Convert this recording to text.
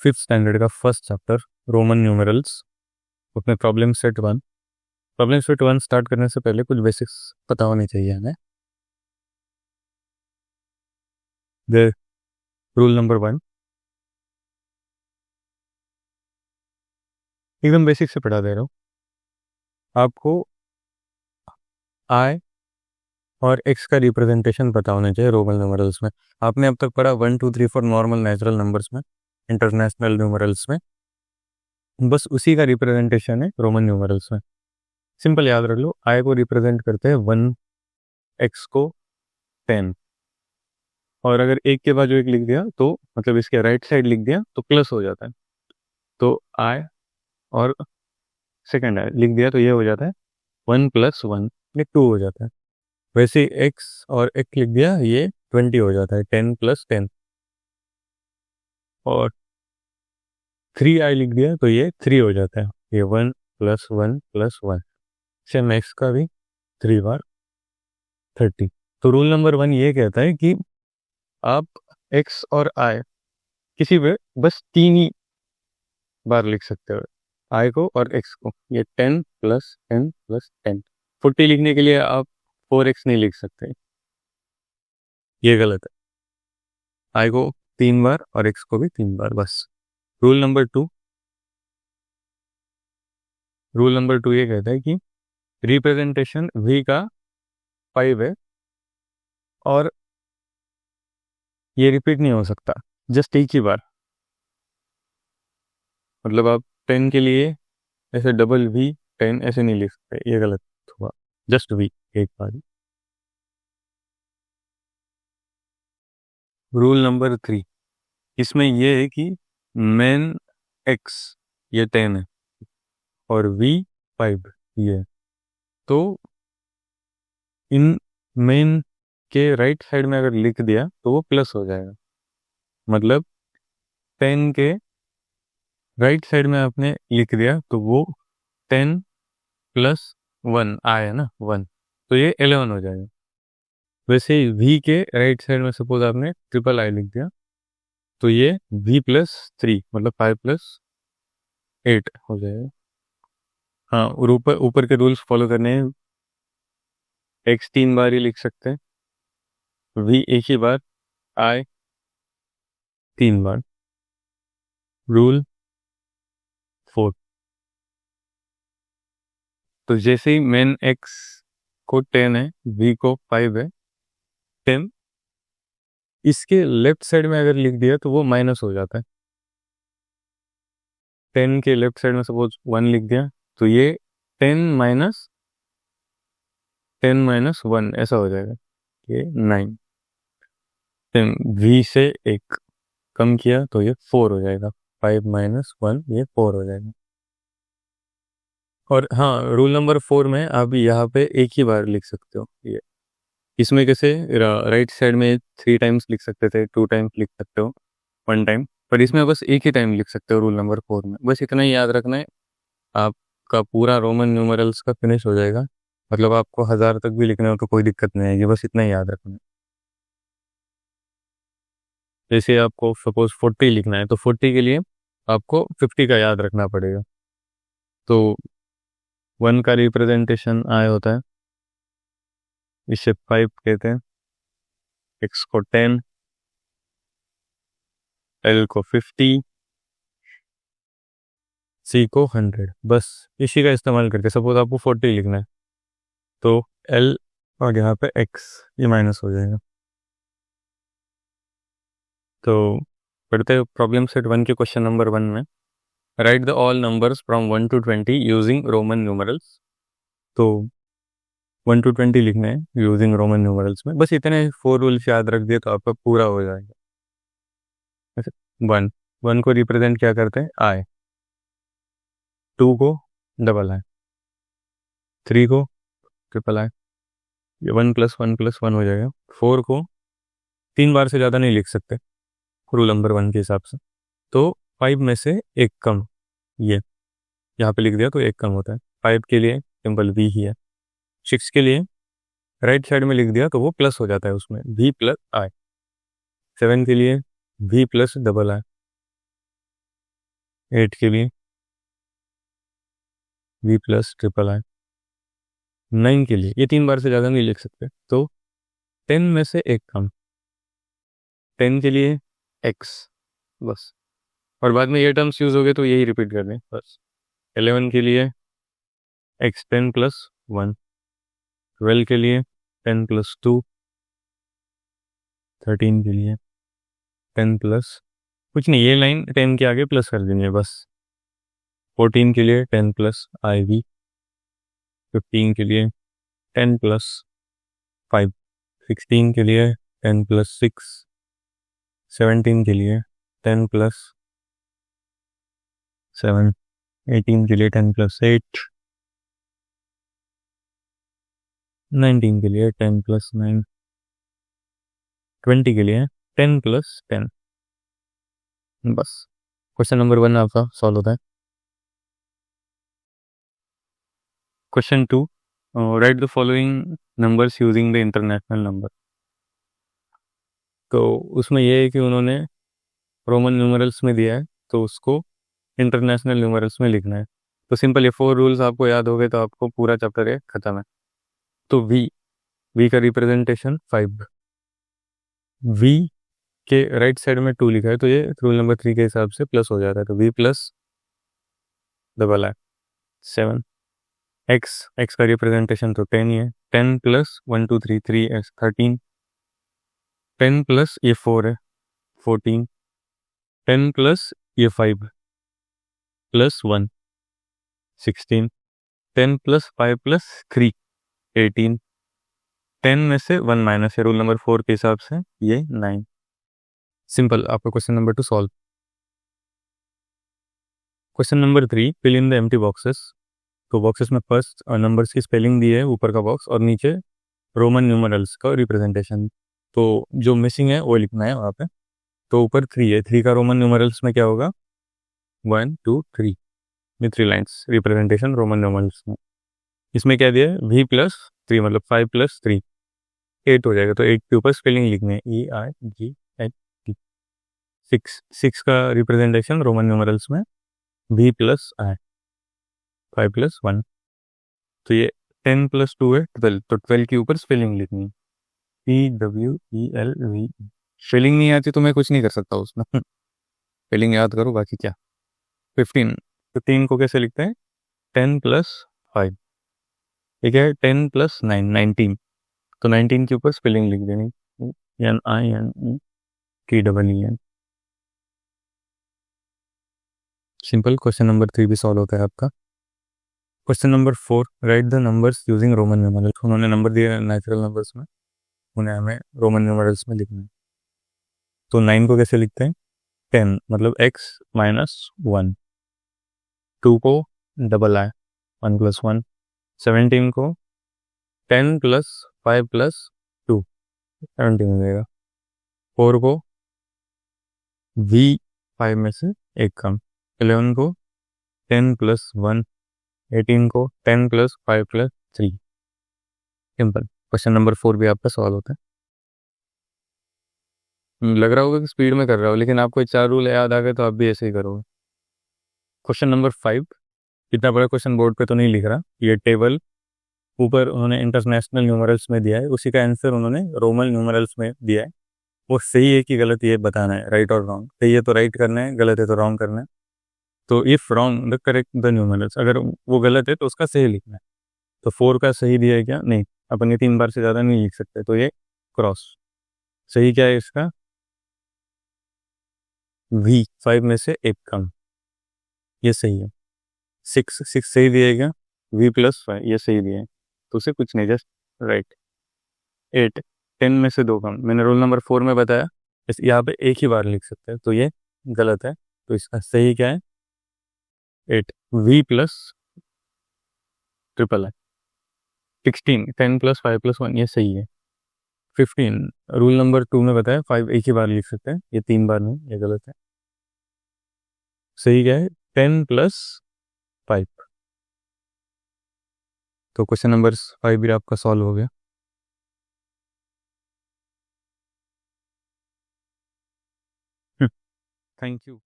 Fifth standard का first chapter Roman numerals, उसमें problem set one start करने से पहले कुछ बेसिक्स पता होनी चाहिए हमें। द रूल नंबर 1 एकदम बेसिक से पढ़ा दे रहा हूँ आपको। आई और एक्स का रिप्रेजेंटेशन पता होना चाहिए रोमन न्यूमरल्स में। आपने अब तक पढ़ा 1 2 3 4 नॉर्मल नेचुरल नंबर्स में, इंटरनेशनल न्यूमरल्स में, बस उसी का रिप्रेजेंटेशन है रोमन न्यूमरल्स में। सिंपल याद रख लो, आई को रिप्रेजेंट करते हैं 1, एक्स को 10, और अगर एक के बाद जो एक लिख दिया तो मतलब इसके राइट साइड लिख दिया तो प्लस हो जाता है। तो आई और सेकेंड आई लिख दिया तो ये हो जाता है 1 + 1, ये 2 हो जाता है। वैसे एक्स और एक्स लिख दिया ये 20 हो जाता है, 10 + 10, और 3i लिख दिया तो ये 3 हो जाता है, ये 1 + 1 + 1। सेम एक्स का भी 3 बार 30। तो रूल नंबर 1 ये कहता है कि आप एक्स और आई किसी पे बस 3 ही बार लिख सकते हो, आई को और एक्स को। ये 10 + 10 + 10, 40 लिखने के लिए आप 4x नहीं लिख सकते, ये गलत है। आई को 3 बार और एक्स को भी 3 बार बस। रूल नंबर 2 ये कहता है कि रिप्रेजेंटेशन v का 5 है और ये रिपीट नहीं हो सकता, जस्ट एक ही बार। मतलब आप 10 के लिए ऐसे डबल v10 ऐसे नहीं लिख सकते, ये गलत हुआ, जस्ट v एक बार। रूल नंबर 3 इसमें ये है कि मेन x ये 10 है और v 5 ये है, तो इन मेन के राइट साइड में अगर लिख दिया तो वो प्लस हो जाएगा। मतलब 10 के राइट साइड में आपने लिख दिया तो वो 10 + 1 आया ना 1, तो ये 11 हो जाएगा। वैसे ही v के राइट साइड में सपोज आपने ट्रिपल आई लिख दिया तो ये v + 3 मतलब 5 + 8 हो जाएगा। हाँ, और ऊपर ऊपर के रूल्स फॉलो करने हैं। x 3 बार ही लिख सकते हैं, v एक ही बार, i 3 बार। रूल 4 तो जैसे ही मेन x को 10 है, v को 5 है, 10 इसके लेफ्ट साइड में अगर लिख दिया तो वो माइनस हो जाता है। 10 के लेफ्ट साइड में सपोज 1 लिख दिया तो ये 10 - 1 ऐसा हो जाएगा, ये 9। 10 v से एक कम किया तो ये 4 हो जाएगा, 5 - 1 ये 4 हो जाएगा। और हाँ, रूल नंबर 4 में आप यहाँ पे एक ही बार लिख सकते हो। ये इसमें कैसे राइट साइड में 3 टाइम्स लिख सकते थे, 2 टाइम्स लिख सकते हो, 1 टाइम, पर इसमें बस एक ही टाइम लिख सकते हो रूल नंबर 4 में। बस इतना ही याद रखना है, आपका पूरा रोमन न्यूमरल्स का फिनिश हो जाएगा। मतलब आपको 1000 तक भी लिखना हो तो कोई दिक्कत नहीं आएगी, बस इतना ही याद रखना है। जैसे आपको सपोज 40 लिखना है तो 40 के लिए आपको 50 का याद रखना पड़ेगा। तो 1 का रिप्रेजेंटेशन आई होता है, इसे 5 कहते हैं, x को 10, l को 50, c को 100। बस इसी का इस्तेमाल करके सपोज आपको 40 लिखना है तो l और यहाँ पे x ये माइनस हो जाएगा। तो पढ़ते हैं प्रॉब्लम सेट 1 के क्वेश्चन नंबर 1 में। Right the all numbers from 1 to 20 using Roman numerals. तो 1 to 20 लिखना है यूजिंग रोमन न्यूमरल्स में। बस इतने 4 रूल्स याद रख दिए तो आपका पूरा हो जाएगा। 1 को रिप्रेजेंट क्या करते हैं, आई। 2 को डबल आई, 3 को ट्रिपल आई, ये 1 + 1 + 1 हो जाएगा। 4 को 3 बार से ज़्यादा नहीं लिख सकते रूल नंबर 1 के हिसाब से, तो 5 में से एक कम, ये यहाँ पे लिख दिया तो एक कम होता है। 5 के लिए सिंपल v ही है। 6 के लिए राइट साइड में लिख दिया तो वो प्लस हो जाता है, उसमें v + i। 7 के लिए v + डबल आई। 8 के लिए v प्लस ट्रिपल आई। 9 के लिए ये 3 बार से ज़्यादा नहीं लिख सकते, तो 10 में से एक कम, 10 के लिए x बस, और बाद में ये टर्म्स यूज़ हो गए तो यही रिपीट कर दें बस। 11 के लिए x 10 प्लस 1, 12 के लिए 10 प्लस 2, 13 के लिए 10 प्लस कुछ नहीं, ये लाइन 10 के आगे प्लस कर देंगे बस। 14 के लिए 10 प्लस आई वी, 15 के लिए 10 प्लस 5, 16 के लिए 10 प्लस 6, 17 के लिए 10 प्लस 7, 18 के लिए 10 प्लस 8, 19 के लिए 10 प्लस 9, 20 के लिए 10 प्लस 10 बस। क्वेश्चन नंबर 1 आपका सॉल्व होता है। Question 2, right the following numbers using the international number. तो उसमें यह है कि उन्होंने रोमन न्यूमरल्स में दिया है तो उसको इंटरनेशनल न्यूमरल्स में लिखना है। तो सिंपल, ये 4 रूल्स आपको याद हो गए तो आपको पूरा चैप्टर ये खत्म है। तो वी का रिप्रेजेंटेशन 5, वी के राइट साइड में 2 लिखा है तो ये रूल नंबर 3 के हिसाब से प्लस हो जाता है, तो v प्लस डबल आई 7, x का रिप्रेजेंटेशन तो 10 ही है, 10 प्लस 1 2 3 3x 13, 10 प्लस ये 4 है 14, 10 प्लस ये 5 प्लस 1 16, 10 प्लस 5 प्लस 3 18, 10 में से 1 माइनस है रूल नंबर 4 के हिसाब से ये 9। सिंपल, आपका question number 2 solve. Question number 3, fill in the empty boxes. तो बॉक्सेस में फर्स्ट नंबर्स की स्पेलिंग दी है, ऊपर का बॉक्स, और नीचे रोमन न्यूमरल्स का रिप्रेजेंटेशन। तो जो मिसिंग है वो लिखना है वहाँ पे। तो ऊपर 3 है, 3 का रोमन न्यूमरल्स में क्या होगा 1 2 3, ये 3 लाइन्स रिप्रेजेंटेशन रोमन न्यूमरल्स में। इसमें क्या दिया है v प्लस 3 मतलब 5 प्लस 3 8 हो जाएगा, तो 8 के ऊपर स्पेलिंग लिखनी है EIGHT। 6 का रिप्रेजेंटेशन रोमन न्यूमरल्स में v प्लस आई 5 प्लस 1, तो ये 10 प्लस 2 है 12, तो 12 के ऊपर स्पेलिंग लिखनी है PWELV। स्पेलिंग नहीं आती तो मैं कुछ नहीं कर सकता उसमें स्पेलिंग याद करो बाकी क्या। 15 को कैसे लिखते हैं 10 प्लस 5, ठीक है 10 प्लस 9 19, तो 19 के ऊपर स्पेलिंग लिख देनी NINETEEN। सिंपल, क्वेश्चन नंबर 3 भी सॉल्व होता है आपका। Question number 4, right the numbers using Roman numerals. उन्होंने नंबर दिए नेचुरल नंबर्स में, उन्हें हमें रोमन न्यूमरल्स में लिखना है। तो 9 को कैसे लिखते हैं 10 मतलब x माइनस 1, 2 को डबल आई 1 प्लस 1, 17 को 10 प्लस 5 प्लस 2 17 हो जाएगा, 4 को v 5 में से एक कम, 11 को 10 प्लस 1, 18 को 10 plus 5 plus 3। Simple, question number 4 भी आपका सॉल्व होता है। लग रहा होगा कि स्पीड में कर रहा हो, लेकिन आपको 4 रूल याद आ गए तो आप भी ऐसे ही करोगे। क्वेश्चन नंबर 5, इतना बड़ा क्वेश्चन बोर्ड पे तो नहीं लिख रहा, ये टेबल ऊपर उन्होंने इंटरनेशनल न्यूमरल्स में दिया है, उसी का आंसर उन्होंने रोमन न्यूमरल्स में दिया है। वो सही है कि गलत ये बताना है, राइट और रॉन्ग। सही है तो राइट करना है, गलत है तो रॉन्ग करना है। तो if wrong the correct the numerals, अगर वो गलत है तो उसका सही लिखना है। तो 4 का सही दिया है क्या, नहीं, अपन ये 3 बार से ज़्यादा नहीं लिख सकते, तो ये क्रॉस। सही क्या है इसका v 5 में से एक कम, ये सही है। 6 सही दिएगा, v प्लस 5 ये सही दिया है, तो उसे कुछ नहीं, जस्ट राइट। 8 10 में से 2 कम, मैंने रूल नंबर 4 में बताया, इस यहाँ पे एक ही बार लिख सकते हैं, तो ये गलत है। तो इसका सही क्या है 8 v प्लस ट्रिपल है। 16 10 प्लस 5 प्लस 1 ये सही है। 15 रूल नंबर 2 में बताया 5 एक ही बार लिख सकते हैं, ये 3 बार नहीं, ये गलत है। सही क्या है 10 प्लस 5। तो क्वेश्चन नंबर 5 भी आपका सॉल्व हो गया। Thank you.